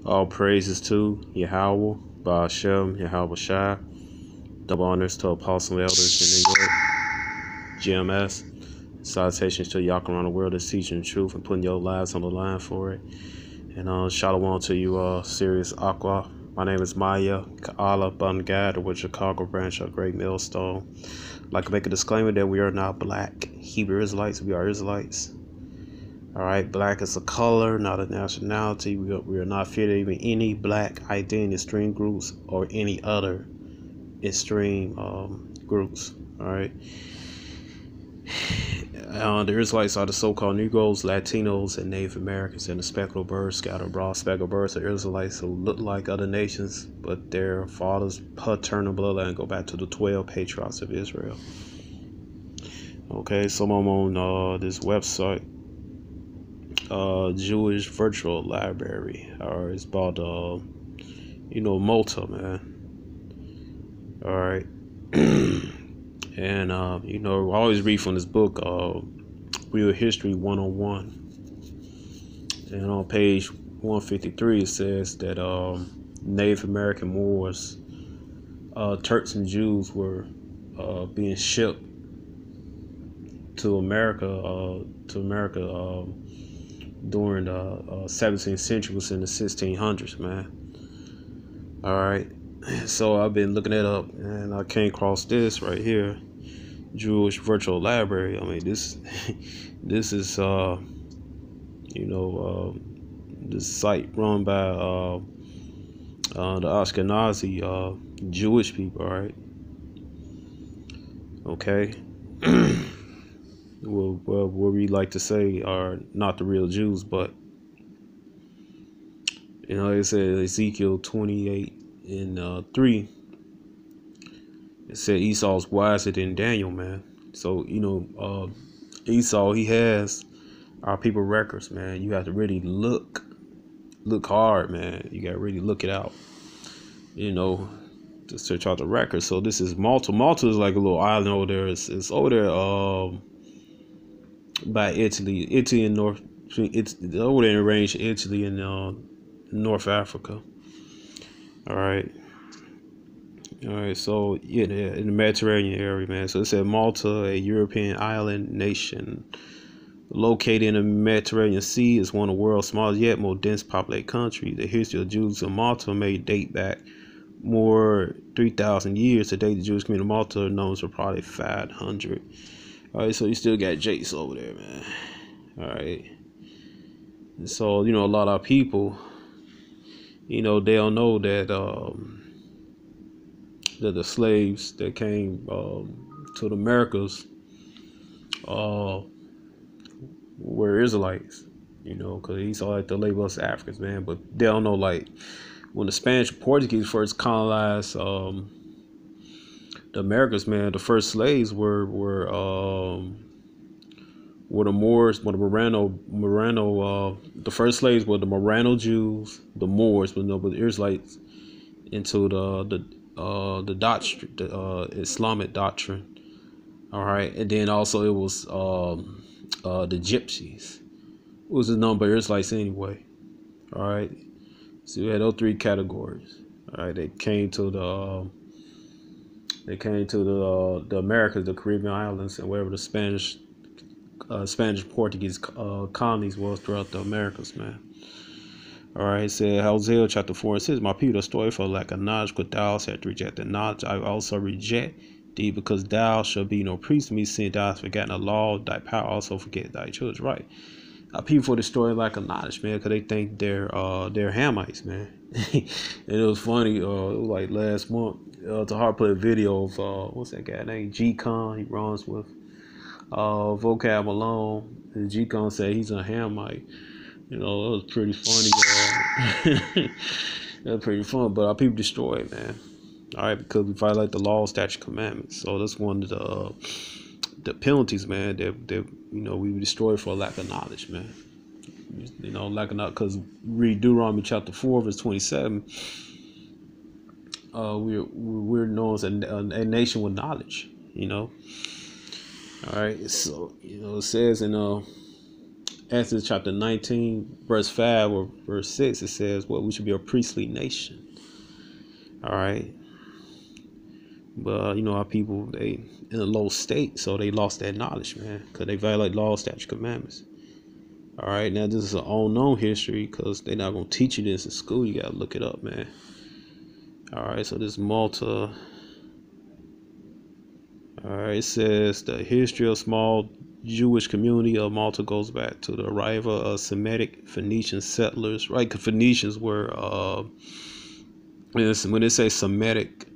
All praises to Yahweh, Ba'ashem, Yahweh Shai. Double honors to Apostle Elders in New York, GMS. Salutations to y'all around the world that's teaching the truth and putting your lives on the line for it. And shalom to you, Sirius Aqua. My name is Maya Ka'ala Bungad with Chicago branch of Great Millstone. I'd like to make a disclaimer that we are not black Hebrew Israelites. We are Israelites. All right, black is a color, not a nationality. We are not affiliated with any black identity extreme groups or any other extreme groups. All right. The Israelites are the so-called Negroes, Latinos, and Native Americans, and the speckled birds, scattered abroad. Speckled birds are Israelites who look like other nations, but their fathers' paternal bloodline go back to the 12 patriarchs of Israel. Okay, so I'm on this website, Jewish Virtual Library, or it's about Malta, man. All right. And I always read from this book, Real History 101. And on page 153 it says that Native American Moors, Turks and Jews were being shipped to America during the 17th century, was in the 1600s, man. All right. So I've been looking it up, and I came across this right here, Jewish Virtual Library. I mean, this is this site run by the Ashkenazi Jewish people. All right. Okay. well, what we like to say are not the real Jews, but it said Ezekiel 28 and 3. It said Esau's wiser than Daniel, man. So Esau, he has our people records, man. You have to really look hard, man. You gotta really look it out, to search out the records. So this is Malta. Malta is like a little island over there. It's over there by Italy. Italy and North. It's over there in the range of Italy and North Africa. All right. So yeah, in the Mediterranean area, man. So it said Malta, a European island nation located in the Mediterranean Sea, is one of the world's smallest yet more dense populated countries. The history of Jews in Malta may date back more 3,000 years. Today, the Jewish community of Malta numbers are probably 500. All right, so you still got Jace over there, man. All right. And so, a lot of people, they don't know that that the slaves that came to the Americas were Israelites, because Esau like to label us Africans, man. But they don't know, like, when the Spanish and Portuguese first colonized the Americas, man, the first slaves were the Moors, the the first slaves were the Marrano Jews, the Moors, but the Israelites into the doctrine, the Islamic doctrine. All right, and then also it was the Gypsies. It was a number of Israelites anyway. All right, so we had those three categories. All right, they came to the Americas, the Caribbean islands, and wherever the Spanish Portuguese colonies was throughout the Americas, man. All right, it said Hosea chapter 4 and 6, my people destroy for lack of knowledge, because thou hast rejected knowledge. I also reject thee, because thou shalt be no priest to me, seeing thou hast forgotten the law, thy power also forget thy children. Right. People destroy lack of knowledge, man, because they think they're Hamites, man. And it was funny, it was like last month, Tahar put a video of what's that guy named G-Con. He runs with Vocab Malone, and G-Con said he's a Hamite. It was pretty funny. That was pretty fun, but our people destroy it, man. All right, because we violate the law, statute, commandments. So that's one of the penalties, man. That we destroy for lack of knowledge, man. Lack of knowledge. Because read Deuteronomy chapter 4, verse 27. We're known as a nation with knowledge. All right, so it says in Exodus chapter 19, verse 5 or verse 6, it says, well, we should be a priestly nation. All right. But you know our people, they in a low state, so they lost that knowledge, man, because they violate laws, statutes, commandments. All right, now this is an unknown history because they're not gonna teach you this in school. You gotta look it up, man. All right, so this Malta. All right, it says the history of small Jewish community of Malta goes back to the arrival of Semitic Phoenician settlers. Right, because Phoenicians were when they say Semitic.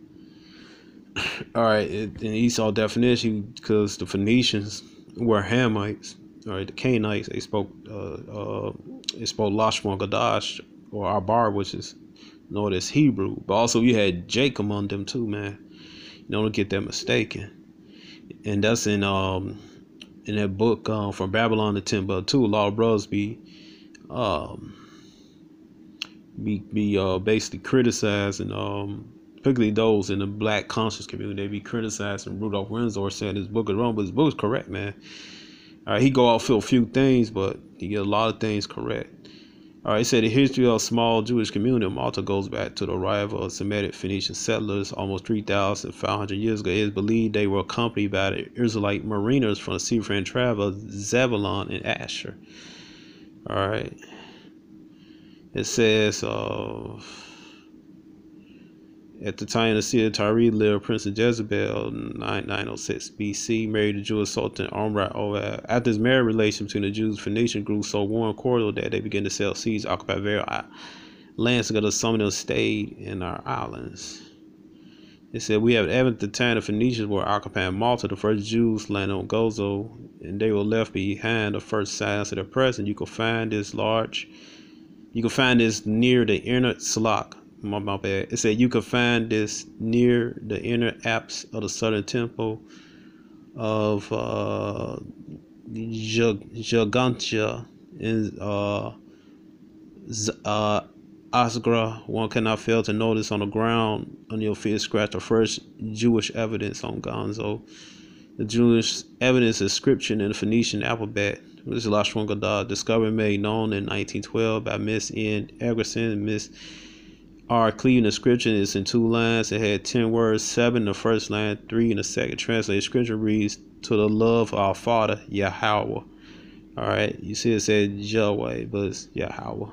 All right, in Esau definition, because the Phoenicians were Hamites. All right, the Canaanites, they spoke Lashon Gadash or Abar, which is known as Hebrew. But also you had Jake among them too, man. You don't get that mistaken. And that's in that book From Babylon to Timbuktu. A lot of brothers be basically criticizing particularly those in the black conscious community. They be criticizing Rudolph Windsor, saying this book is wrong, but his book is correct, man. All right, he go off for a few things, but he get a lot of things correct. All right, he said the history of a small Jewish community of Malta goes back to the arrival of Semitic Phoenician settlers almost 3,500 years ago. It is believed they were accompanied by the Israelite mariners from the seafaring tribe of Zebulun and Asher. All right, it says at the time the city of Tyre lived Princess Jezebel, 906 BC, married the Jewish Sultan Omri. After this marriage relation between the Jews and Phoenicians grew so warm and cordial that they began to sell seeds, occupy various lands together. Some of them stayed in our islands. It said, we have evidence at the time the Phoenicians were occupying Malta. The first Jews landed on Gozo, and they were left behind the first signs of their presence. You can find this near the inner Salak. My bad. It said you can find this near the inner apse of the southern temple of Jagantia in Asgra. One cannot fail to notice on the ground on your feet scratch the first Jewish evidence on Gonzo. The Jewish evidence inscription in the Phoenician alphabet. This is Lashon Gadash, discovery made known in 1912 by Miss N. Egerson and Miss R. Cleveland. Inscription is in 2 lines. It had 10 words, 7 in the first line, 3 in the second. Translated scripture reads, to the love of our Father, Yahweh. All right, you see it said Yahweh, but it's Yahweh.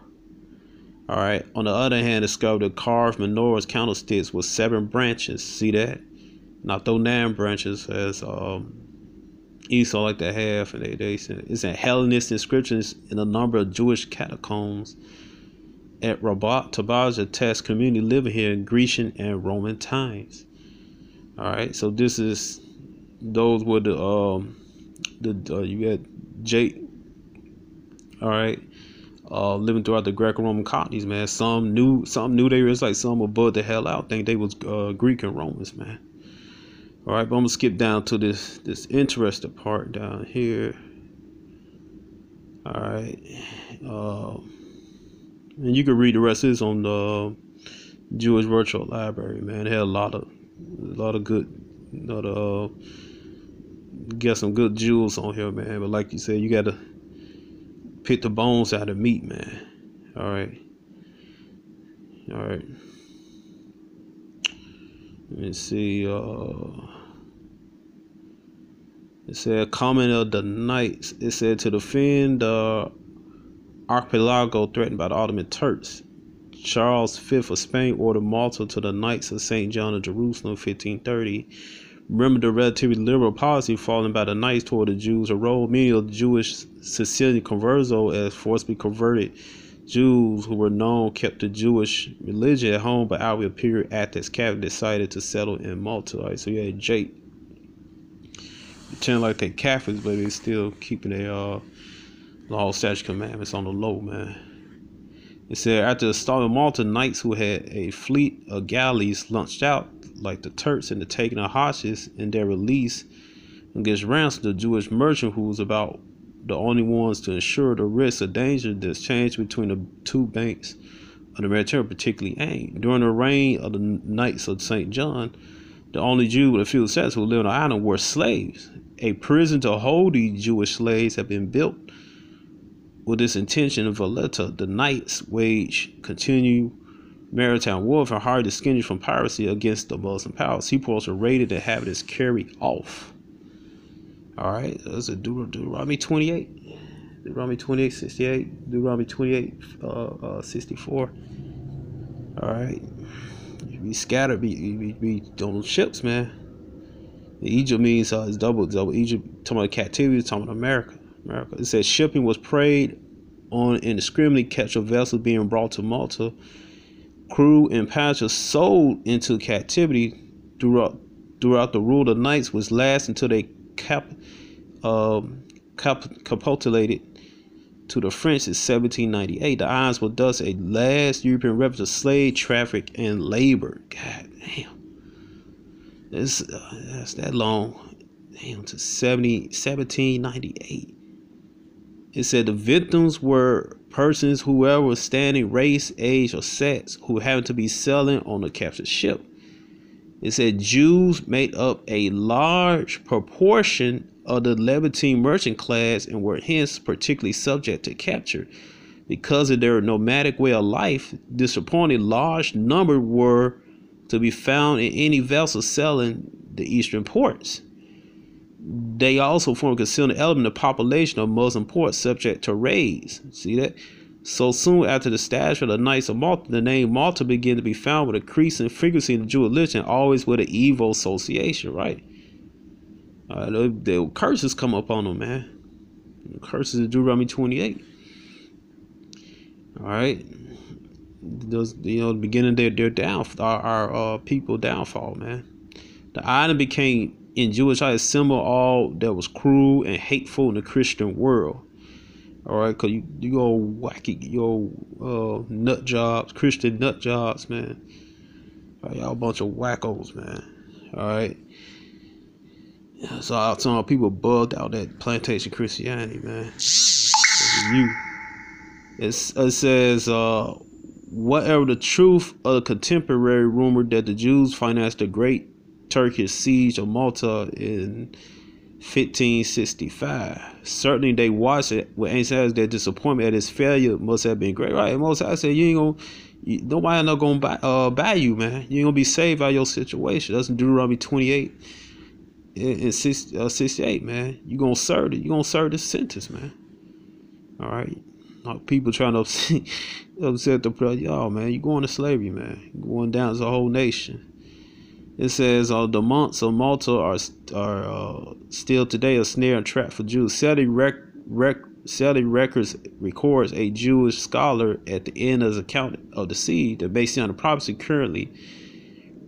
All right, on the other hand, discovered the carved menorahs candlesticks with 7 branches. See that? Not those 9 branches as Esau like to have. And they said it's in Hellenist inscriptions in a number of Jewish catacombs at Rabat, Tabaj, a test community living here in Grecian and Roman times. All right, so this is those were the you had Jake. All right, living throughout the Greco-Roman colonies, man. Some knew they was like some were bugged the hell out, think they was Greek and Romans, man. All right, but I'm gonna skip down to this interesting part down here. All right, and you can read the rest of this on the Jewish Virtual Library, man. They had a lot of good, get some good jewels on here, man. But like you said, you gotta pick the bones out of meat, man. All right. Let me see. It said comment of the Knights. It said to defend the archipelago threatened by the Ottoman Turks, Charles V of Spain ordered Malta to the Knights of St. John of Jerusalem, 1530. Remember the relatively liberal policy followed by the Knights toward the Jews, a role many of the Jewish Sicilian converso as forcibly converted Jews who were known kept the Jewish religion at home, but after a period Athens Catholic decided to settle in Malta. Right, so you had Jake pretend like they Catholics, but they still keeping their law, statute, commandments on the low, man. It said after the storm of Malta, Knights who had a fleet of galleys launched out like the Turks in the taking of hostages and their release against ransom. The Jewish merchant who was about the only ones to ensure the risk of danger that's changed between the 2 banks of the Mediterranean, particularly aimed. During the reign of the Knights of St. John, the only Jew with a few settlers who lived on the island were slaves. A prison to hold these Jewish slaves had been built With this intention of Valletta, the knights waged continued maritime warfare, hard to distinguish from piracy against the Muslim powers. Seaports were raided and inhabitants carried off. All right, that's a Deuteronomy 28, Deuteronomy 28, 68, Deuteronomy 28, 64. All right, be scattered, be on ships, man. Egypt means it's double. Egypt, talking about captivity, talking about America. It says shipping was preyed on indiscriminately, captured vessels being brought to Malta. Crew and passengers sold into captivity throughout the rule of the knights, was last until they capitulated to the French in 1798. The islands were thus a last European refuge of slave traffic and labor. God damn, that's that long. Damn, to 1798. It said the victims were persons whoever was standing, race, age, or sex, who happened to be sailing on the captured ship. It said Jews made up a large proportion of the Levantine merchant class and were hence particularly subject to capture. Because of their nomadic way of life, disappointingly large number were to be found in any vessel sailing the eastern ports. They also form a considerable element of the population of Muslim ports subject to raids. See that? So soon after the establishment of the Knights of Malta, the name Malta began to be found with increasing frequency in the Jewish religion, always with an evil association, right? The curses come up on them, man. The curses of Deuteronomy 28. All right. Those, the beginning of their downfall, our people downfall, man. The island became, in Jewish life, a symbol of all that was cruel and hateful in the Christian world. All right, because you go wacky, nut jobs, Christian nut jobs, man. All right, y'all a bunch of wackos, man. All right. Yeah, so some people bugged out that plantation Christianity, man. It says, whatever the truth of the contemporary rumor that the Jews financed the Great Turkish siege of Malta in 1565. Certainly they watched it with anxiety. Their disappointment at its failure must have been great. Right? And Moses said, nobody not gonna buy you, man. You ain't gonna be saved by your situation. That's in Deuteronomy 28 and 68, man. You gonna serve it. You gonna serve this sentence, man. All right. People trying to upset the prayer. Y'all, man, you going to slavery, man. You going down as a whole nation. It says the monks of Malta are still today a snare and trap for Jews. Saudi records records a Jewish scholar at the end of his account of the siege that, based on the prophecy currently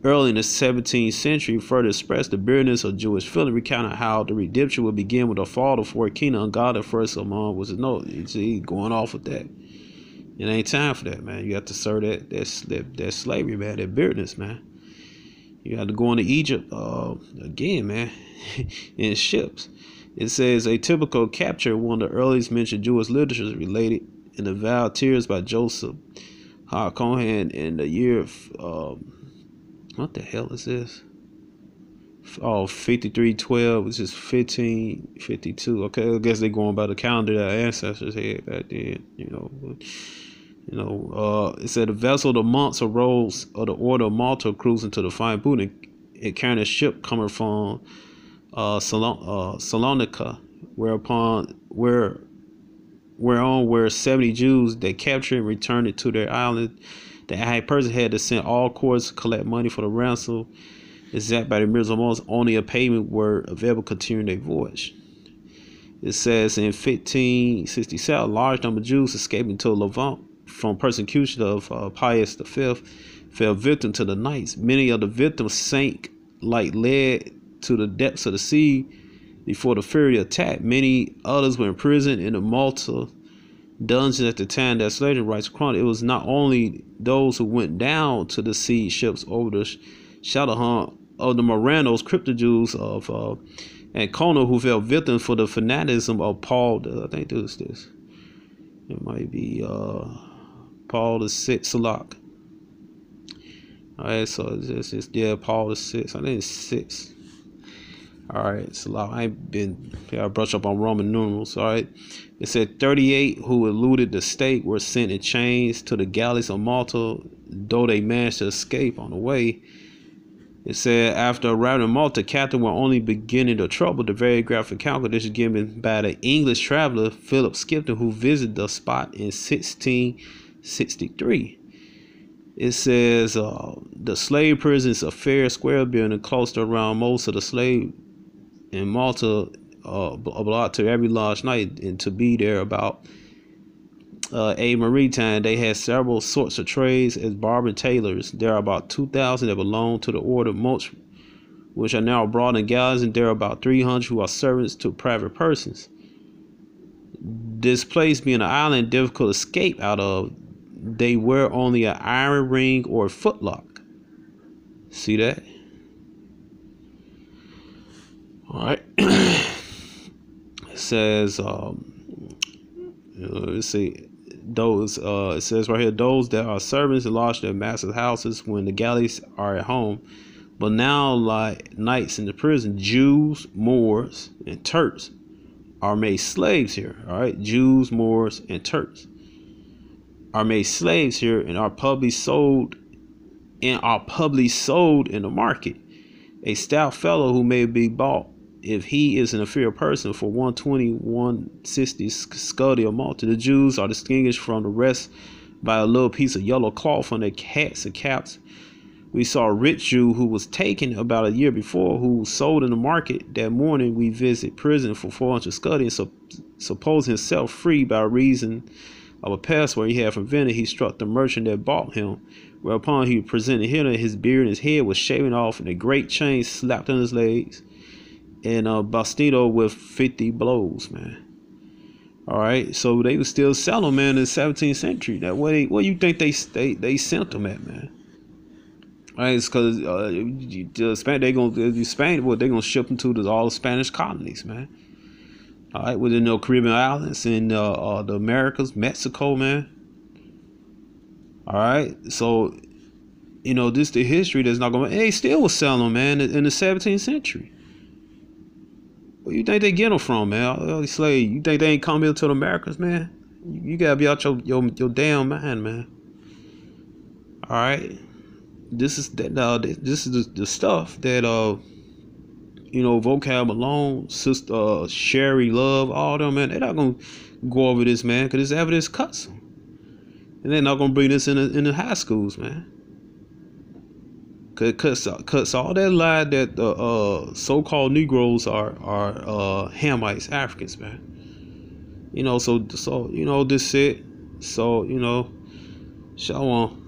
early in the 17th century, further expressed the bitterness of Jewish feeling, recounting how the redemption would begin with the fall of the fourth kingdom. Ungodly first among was no. See, going off with that. It ain't time for that, man. You have to serve that slavery, man. That bitterness, man. You had to go into Egypt again, man, in ships. It says a typical capture, one of the earliest mentioned Jewish literature, is related in the Vow of Tears by Joseph Cohen in the year what the hell is this? 5312, which is 1552. Okay, I guess they're going by the calendar that our ancestors had back then, it said the vessel of the monks arose of the order of Malta, cruising to the fine boot and carrying a ship coming from Salonika, whereon were 70 Jews they captured and returned it to their island. The high person had to send all courts to collect money for the ransom exact by the mirrors of Moses. Only a payment were available, continuing their voyage. It says in 1567, a large number of Jews escaping to Levant from persecution of Pius V fell victim to the knights. Many of the victims sank like lead to the depths of the sea before the fury attack. Many others were imprisoned in the Malta dungeons at the time that slavery writes chronicle. It was not only those who went down to the sea ships over the Shadowhunt of the Moranos, crypto Jews of Ancona, who fell victim for the fanaticism of Paul. I think this. It might be Paul the Sixth Salak. All right, so it's Paul the Sixth. I think it's 6. All right, so I ain't been. I brush up on Roman numerals. All right, it said 38 who eluded the stake were sent in chains to the galleys of Malta, though they managed to escape on the way. It said after arriving in Malta, captain were only beginning to trouble. The very graphic account of this is given by the English traveler Philip Skipton, who visited the spot in 1663. It says the slave prison is a fair square building close to around most of the slave in Malta allowed to every large night, and to be there about a maritime. They had several sorts of trades as barber tailors. There are about 2,000 that belong to the order, most which are now abroad in galleys, and there are about 300 who are servants to private persons. This place being an island difficult to escape out of, they wear only an iron ring or a footlock. See that? All right. It says, let's see, those. It says right here, those that are servants lodge their masters' houses when the galleys are at home, but now like knights in the prison, Jews, Moors, and Turks are made slaves here. All right, Jews, Moors, and Turks are made slaves here and are publicly sold in the market. A stout fellow who may be bought if he is an inferior person for 120, 160 scudi of Malta. The Jews are distinguished from the rest by a little piece of yellow cloth on their hats and caps. We saw a rich Jew who was taken about a year before, who sold in the market. That morning we visit prison for 400 scudi, and suppose himself free by reason of a passport he had from Venice. He struck the merchant that bought him, whereupon he presented him, and his beard and his head was shaven off, and a great chain slapped on his legs, and bastino with 50 blows, man. All right, so they was still selling, man, in the 17th century. That what you think they sent them at, man? All right, it's because they gonna Spain. What they gonna ship them to all the Spanish colonies, man. All right, within the Caribbean islands and the Americas, Mexico, man. All right, so this the history that's not gonna. They still was selling them, man, in the 17th century. Where you think they get them from, man? All these slaves. You think they ain't come here to the Americas, man? You gotta be out your damn mind, man. All right, this is that. This is the stuff that Vocab Malone, Sister Sherry Love, all them, man. They're not gonna go over this, man, because this evidence cuts them, and they're not gonna bring this in the high schools, man. Cause it cuts all that lie that the so-called Negroes are Hamites, Africans, man. So this it. So Shalom.